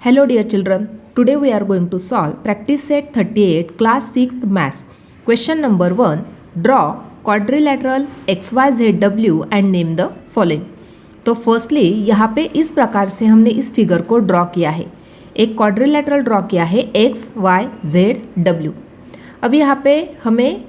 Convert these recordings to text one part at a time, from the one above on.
Hello dear children, today we are going to solve practice set 38 class 6th maths. Question number 1. Draw quadrilateral XYZW and name the following. तो firstly यहाँ पे इस प्रकार से हमने इस फिगर को ड्रॉ किया है। एक क्वाड्रिलेटरल ड्रॉ किया है XYZW। अब यहाँ पे हमें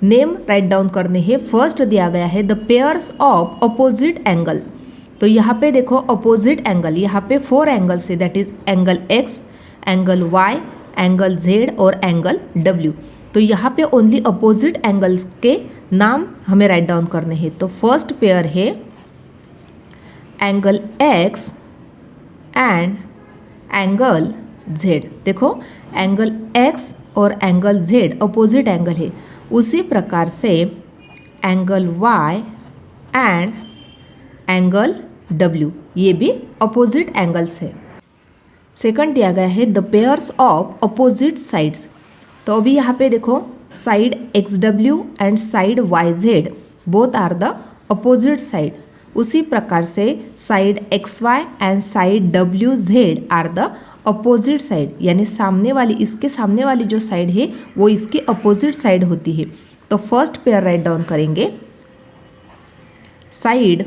नेम राइट डाउन करने हैं। फर्स्ट दिया गया है the pairs of opposite angle. तो यहाँ पे देखो अपोजिट एंगल, यहाँ पे 4 एंगल्स है, that is angle X, angle Y, angle Z और एंगल W। तो यहाँ पे ओनली अपोजिट एंगल्स के नाम हमें राइट डाउन करने हैं। तो फर्स्ट पेयर है angle X and angle Z। देखो एंगल X और एंगल Z अपोजिट एंगल है। उसी प्रकार से angle Y and angle W ये भी अपोजिट एंगल्स है। सेकंड दिया गया है the pairs of opposite sides. तो अभी यहाँ पे देखो side XW and side YZ both are the opposite side. उसी प्रकार से side XY and side WZ are the opposite side, यानी सामने वाली, इसके सामने वाली जो साइड है वो इसकी अपोजिट साइड होती है। तो फर्स्ट पेयर राइट डाउन करेंगे side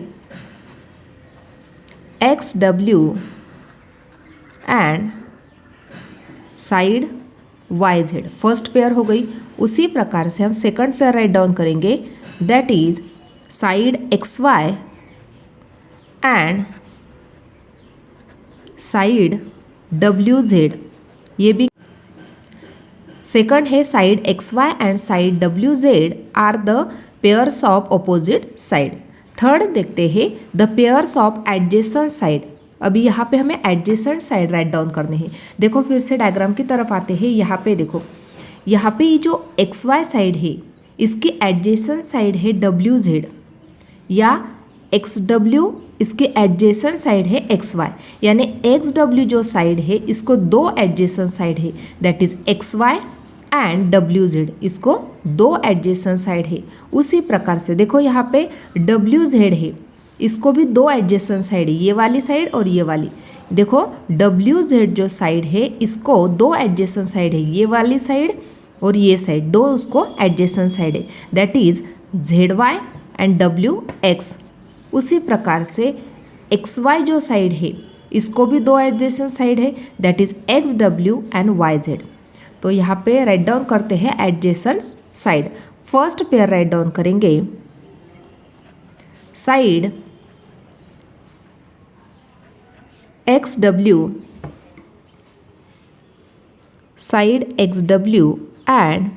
XW and side YZ first pair हो गई। उसी प्रकार से हम सेकंड पेयर राइट डाउन करेंगे, that is side XY and side WZ। ये भी सेकंड है side XY and side WZ are the pairs of opposite side. Third देखते हैं the pairs of adjacent side. अभी यहाँ पे हमें एडजेसेंट साइड राइट डाउन करने हैं। देखो फिर से डायग्राम की तरफ आते हैं। यहाँ पे देखो, यहाँ पे ये जो XY साइड है इसकी एडजेसेंट साइड है WZ, या XW इसकी एडजेसेंट साइड है XY, यानी XW जो साइड है इसको दो एडजेसेंट साइड है, that is XY and WZ, इसको दो एडजेसेंट साइड है। उसी प्रकार से देखो यहाँ पे WZ है, इसको भी दो एडजेसेंट साइड है, ये वाली साइड और ये वाली। देखो WZ जो साइड है इसको दो एडजेसेंट साइड है, ये वाली साइड और ये साइड, दो उसको एडजेसेंट साइड है, that is ZY and WX। उसी प्रकार से XY जो साइड है इसको भी दो एडजेसेंट साइड है, that is XW and YZ। तो यहाँ पे राइट डाउन करते हैं adjacent side. First pair right down करेंगे side XW, side XW and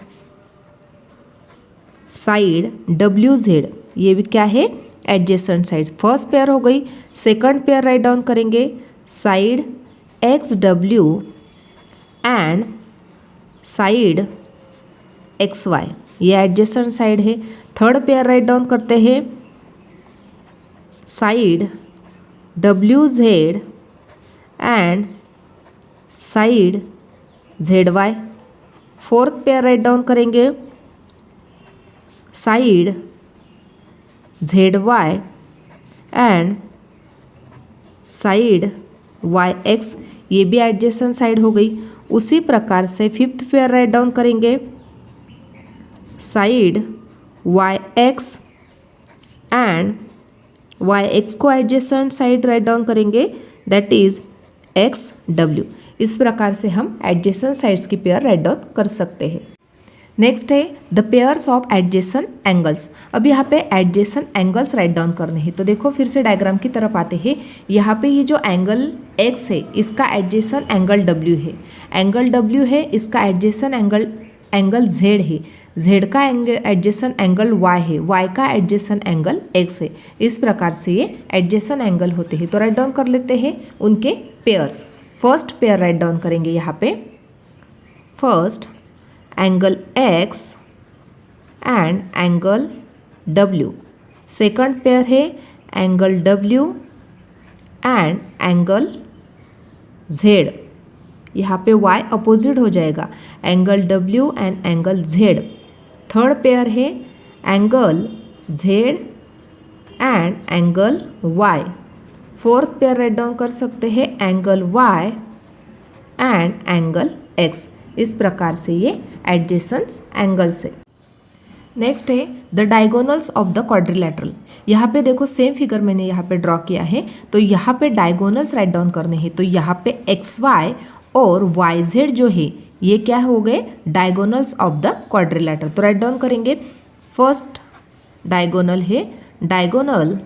side WZ। ये भी क्या है, एडजेसेंट साइड। फर्स्ट पेयर हो गई। सेकंड पेयर राइट डाउन करेंगे side XW and side XY, ये एडजेसेंट साइड है। थर्ड पेयर राइट डाउन करते हैं side WZ and side ZY। Fourth pair right down करेंगे side ZY and side YX, ये भी एडजेसेंट साइड हो गई। उसी प्रकार से फिफ्थ पेयर राइट डाउन करेंगे साइड YX एंड YX को एडजेसेंट साइड राइट डाउन करेंगे, दैट इज XW। इस प्रकार से हम एडजेसेंट साइड्स की पेयर राइट डाउन कर सकते हैं। नेक्स्ट है the pairs of adjacent angles. अब यहाँ पे एडजेसेंट एंगल्स राइट डाउन करने हैं। तो देखो फिर से डायग्राम की तरफ आते हैं। यहाँ पे ये जो एंगल X है इसका एडजेसेंट एंगल W है, एंगल W है, इसका एडजेसेंट एंगल Z है, Z का एडजेसेंट एंगल Y है, Y का एडजेसेंट एंगल X है। इस प्रकार से ये एडजेसेंट एंगल होते हैं। तो राइट डाउन कर लेते हैं उनके pairs. First pair right down करेंगे यहाँ पे first angle X and angle W। Second pair है angle W and angle Z। यहाँ पे Y अपोजिट हो जाएगा, angle W and angle Z। Third pair है angle Z and angle Y। Fourth pair right down कर सकते हैं angle Y and angle x। इस प्रकार से ये एडजेसेंट एंगल्स है। नेक्स्ट है the diagonals of the quadrilateral. यहाँ पे देखो सेम फिगर मैंने यहाँ पे ड्रॉ किया है, तो यहाँ पे डायगोनल्स राइट डाउन करने हैं। तो यहाँ पे एक्स वाई और वाई जेड जो है ये क्या हो गए, डायगोनल्स ऑफ द क्वाड्रिलेटरल। तो राइट डाउन करेंगे। फर्स्ट डायगोनल है diagonal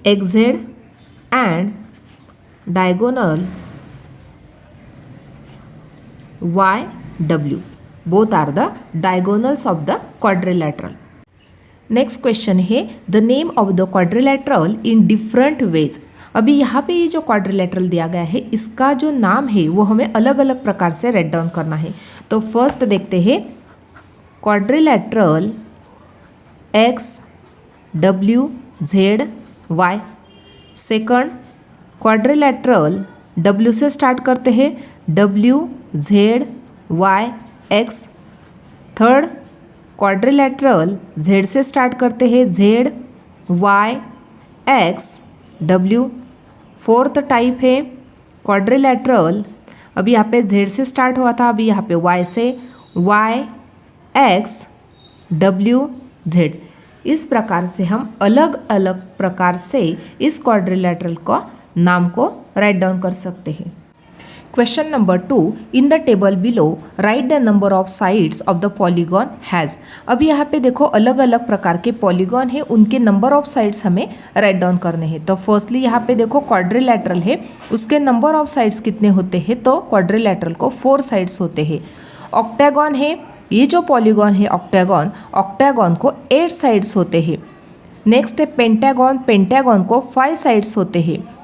X Z and diagonal YW. Both are the diagonals of the quadrilateral. Next question है the name of the quadrilateral in different ways. अभी यहाँ पे ये जो quadrilateral दिया गया है इसका जो नाम है वो हमें अलग अलग प्रकार से राइट डाउन करना है। तो फर्स्ट देखते हैं quadrilateral XWZY। Second quadrilateral W से स्टार्ट करते हैं WZYX। थर्ड क्वाड्रिलेटरल Z से स्टार्ट करते हैं ZYXW। फोर्थ टाइप है क्वाड्रिलेटरल, अभी यहाँ पे Z से स्टार्ट हुआ था, अभी यहाँ पे Y से YXWZ। इस प्रकार से हम अलग अलग प्रकार से इस क्वाड्रिलेटरल का नाम को राइट डाउन कर सकते हैं। Question number 2 in the table below right the number of sides of the polygon has. अभी यहाँ पे देखो अलग अलग प्रकार के पॉलीगॉन है, उनके नंबर ऑफ साइड्स हमें राइट डाउन करने हैं। तो फर्स्टली यहाँ पे देखो क्वाड्रिलेटरल है, उसके नंबर ऑफ साइड्स कितने होते हैं, तो क्वाड्रिलेटरल को 4 साइड्स होते हैं। ऑक्टागॉन है, ये जो पॉलीगॉन है ऑक्टागॉन, ऑक्टागॉन को 8 साइड्स होते हैं। नेक्स्ट है पेंटागॉन, पेंटागॉन को 5 साइड्स होते हैं।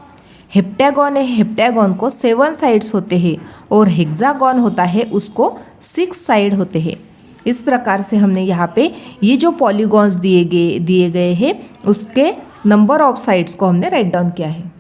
हेप्टागॉन है, हेप्टागॉन को 7 साइड्स होते हैं। और हेक्सागॉन होता है उसको 6 साइड होते हैं। इस प्रकार से हमने यहाँ पे ये जो पॉलीगॉन्स दिए गए हैं उसके नंबर ऑफ साइड्स को हमने राइट डाउन किया है।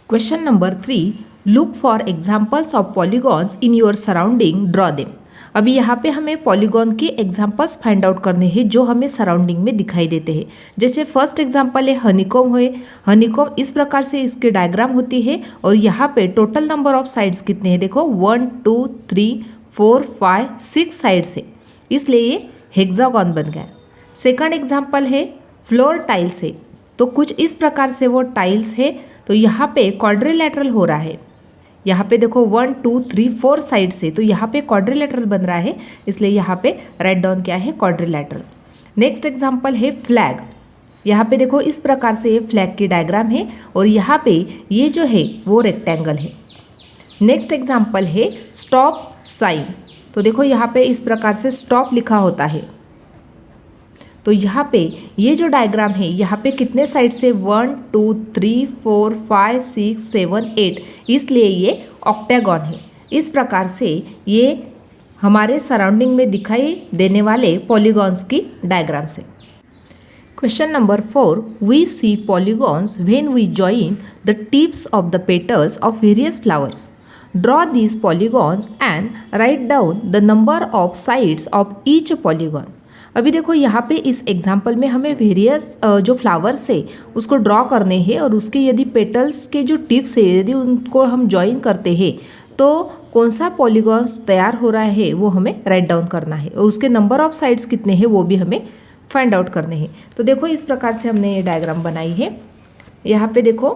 Question number 3 look for examples of polygons in your surrounding, draw them. अभी यहाँ पे हमें पॉलीगॉन के एग्जाम्पल्स फाइंड आउट करने हैं जो हमें सराउंडिंग में दिखाई देते हैं। जैसे फर्स्ट एग्जाम्पल है हनीकॉम है, हनीकॉम इस प्रकार से इसकी डायग्राम होती है और यहाँ पे टोटल नंबर ऑफ साइड्स कितने हैं, देखो 1 2 3 4 5 6 साइड्स है, इसलिए ये हेक्सागॉन बन गया। सेकंड एग्जाम्पल है फ्लोर टाइल्स है, तो कुछ इस प्रकार से वो टाइल्स है, तो यहाँ पे क्वाड्रिलेटरल हो रहा है। यहाँ पे देखो 1 2 3 4 साइड से, तो यहाँ पे क्वाड्रिलेटरल बन रहा है, इसलिए यहाँ पे राइट डाउन क्या है, क्वाड्रिलेटरल। नेक्स्ट एग्जांपल है फ्लैग। यहाँ पे देखो इस प्रकार से ये फ्लैग की डायग्राम है और यहाँ पे ये जो है वो रेक्टेंगल है। नेक्स्ट एग्जांपल है स्टॉप साइन, तो देखो यहाँ पे इस प्रकार से स्टॉप लिखा होता है। तो यहाँ पे ये जो डायग्राम है यहाँ पे कितने साइड से 1 2 3 4 5 6 7 8, इसलिए ये ऑक्टागॉन है। इस प्रकार से ये हमारे सराउंडिंग में दिखाई देने वाले पॉलीगॉन्स की डायग्राम्स है। Question number 4 we see polygons when we join the tips of the petals of various flowers. Draw these polygons and write down the number of sides of each polygon. अभी देखो यहाँ पे इस example में हमें various जो flowers है उसको ड्रॉ करने हैं और उसके यदि पेटल्स के जो टिप्स है यदि उनको हम ज्वाइन करते हैं तो कौन सा पॉलीगॉन्स तैयार हो रहा है वो हमें राइट डाउन करना है और उसके नंबर ऑफ साइड्स कितने हैं वो भी हमें फाइंड आउट करने हैं। तो देखो इस प्रकार से हमने ये डायग्राम बनाई है। यहाँ पे देखो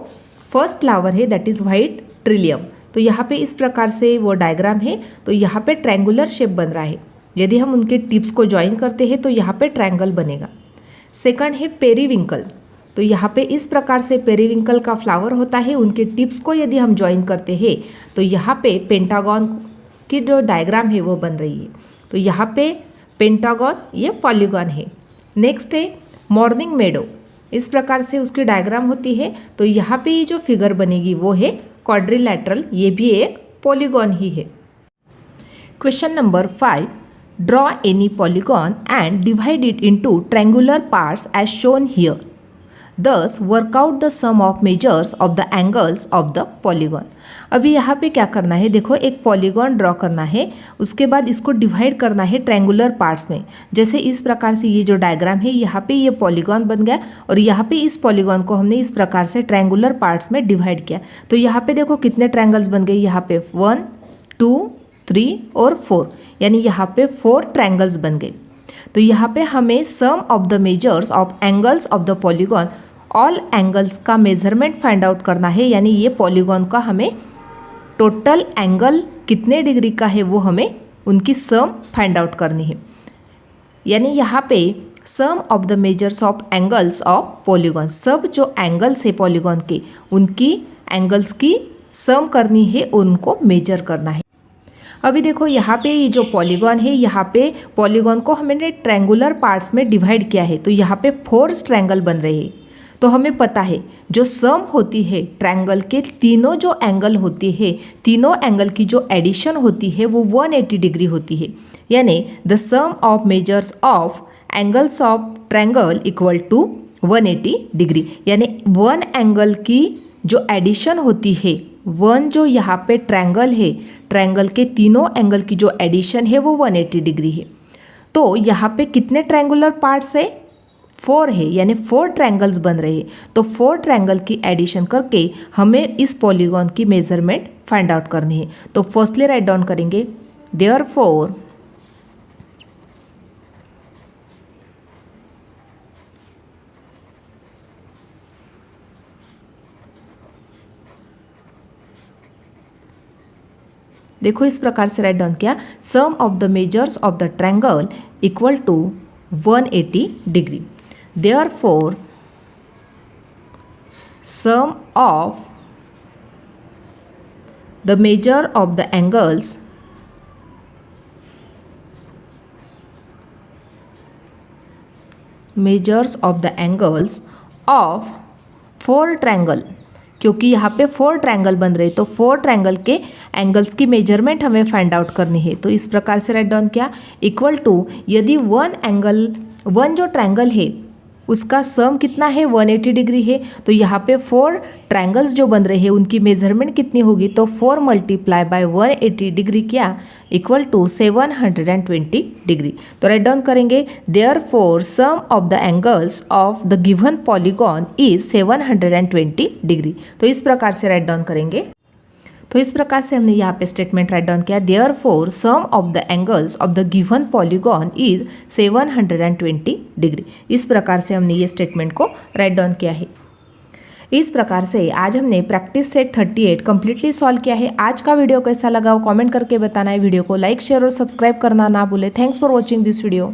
फर्स्ट फ्लावर है दैट इज़ वाइट ट्रिलियम, तो यहाँ पे इस प्रकार से वो डायग्राम है। तो यहाँ पे ट्रायंगुलर शेप बन रहा है, यदि हम उनके टिप्स को ज्वाइन करते हैं तो यहाँ पे ट्रायंगल बनेगा। सेकंड है पेरीविंकल, तो यहाँ पे इस प्रकार से पेरीविंकल का फ्लावर होता है, उनके टिप्स को यदि हम ज्वाइन करते हैं तो यहाँ पे पेंटागॉन की जो डायग्राम है वो बन रही है। तो यहाँ पे पेंटागॉन ये पॉलीगॉन है। नेक्स्ट है मॉर्निंग मेडो, इस प्रकार से उसकी डायग्राम होती है। तो यहाँ पे ये जो फिगर बनेगी वो है क्वाड्रिलेटरल, ये भी एक पॉलीगॉन ही है। Question number 5 draw any polygon and divide it into triangular parts as shown here. Thus work out the sum of measures of the angles of the polygon. अभी यहाँ पे क्या करना है, देखो एक पॉलीगॉन ड्रॉ करना है, उसके बाद इसको डिवाइड करना है ट्रायंगुलर पार्ट्स में। जैसे इस प्रकार से ये जो डायग्राम है, यहाँ पे ये पॉलीगॉन बन गया और यहाँ पे इस पॉलीगॉन को हमने इस प्रकार से ट्रायंगुलर पार्ट्स में डिवाइड किया। तो यहाँ पे देखो कितने ट्रायंगल्स बन गए, यहाँ पे 1 2 3 और 4, यानी यहाँ पे 4 ट्रायंगल्स बन गए। तो यहाँ पे हमें sum of the measures of angles of the polygon, all angles का मेजरमेंट फाइंड आउट करना है, यानी ये पॉलीगॉन का हमें टोटल एंगल कितने डिग्री का है वो हमें उनकी सम फाइंड आउट करनी है। यानी यहाँ पे sum of the measures of angles of polygon, सब जो एंगल्स है पॉलीगॉन के उनकी एंगल्स की सम करनी है, उनको मेजर करना है। अभी देखो यहाँ पे ये जो पॉलीगॉन है, यहाँ पे पॉलीगॉन को हमने ट्रायंगुलर पार्ट्स में डिवाइड किया है, तो यहाँ पे 4 ट्रायंगल बन रहे हैं। तो हमें पता है जो सम होती है ट्रायंगल के तीनों जो एंगल होती है, तीनों एंगल की जो एडिशन होती है वो 180 डिग्री होती है। यानी the sum of measures of angles of triangle equal to 180 degree. यानी वन एंगल की जो एडिशन होती है, वन जो यहाँ पे ट्रायंगल है, ट्रायंगल के तीनों एंगल की जो एडिशन है वो 180 डिग्री है। तो यहाँ पे कितने ट्रायंगुलर पार्ट्स है, 4 है, यानी 4 ट्रायंगल्स बन रहे हैं। तो 4 ट्रायंगल की एडिशन करके हमें इस पॉलीगॉन की मेजरमेंट फाइंड आउट करनी है। तो फर्स्टली राइट डाउन करेंगे, देयरफॉर देखो इस प्रकार से राइट डाउन किया, sum of the measures of the triangle equal to 180 डिग्री। Therefore sum of the measure of the angles of 4 triangle, क्योंकि यहाँ पे 4 ट्रायंगल बन रहे, तो 4 ट्रायंगल के एंगल्स की मेजरमेंट हमें फाइंड आउट करनी है। तो इस प्रकार से राइट डाउन किया, इक्वल टू यदि वन जो ट्रायंगल है उसका सम कितना है 180 डिग्री है, तो यहाँ पे 4 ट्रायंगल्स जो बन रहे हैं उनकी मेजरमेंट कितनी होगी, तो 4 मल्टीप्लाई बाय 180 डिग्री क्या, इक्वल टू 720 डिग्री। तो राइट डाउन करेंगे, therefore sum of the angles of the given polygon is 720 degree. तो इस प्रकार से राइट डाउन करेंगे। तो इस प्रकार से हमने यहाँ पे स्टेटमेंट राइट डाउन किया, therefore sum of the angles of the given polygon is 720 degree. इस प्रकार से हमने ये स्टेटमेंट को राइट डाउन किया है। इस प्रकार से आज हमने प्रैक्टिस सेट 38 कम्प्लीटली सॉल्व किया है। आज का वीडियो कैसा लगा वो कमेंट करके बताना है। वीडियो को लाइक शेयर और सब्सक्राइब करना ना भूले। Thanks for watching this video.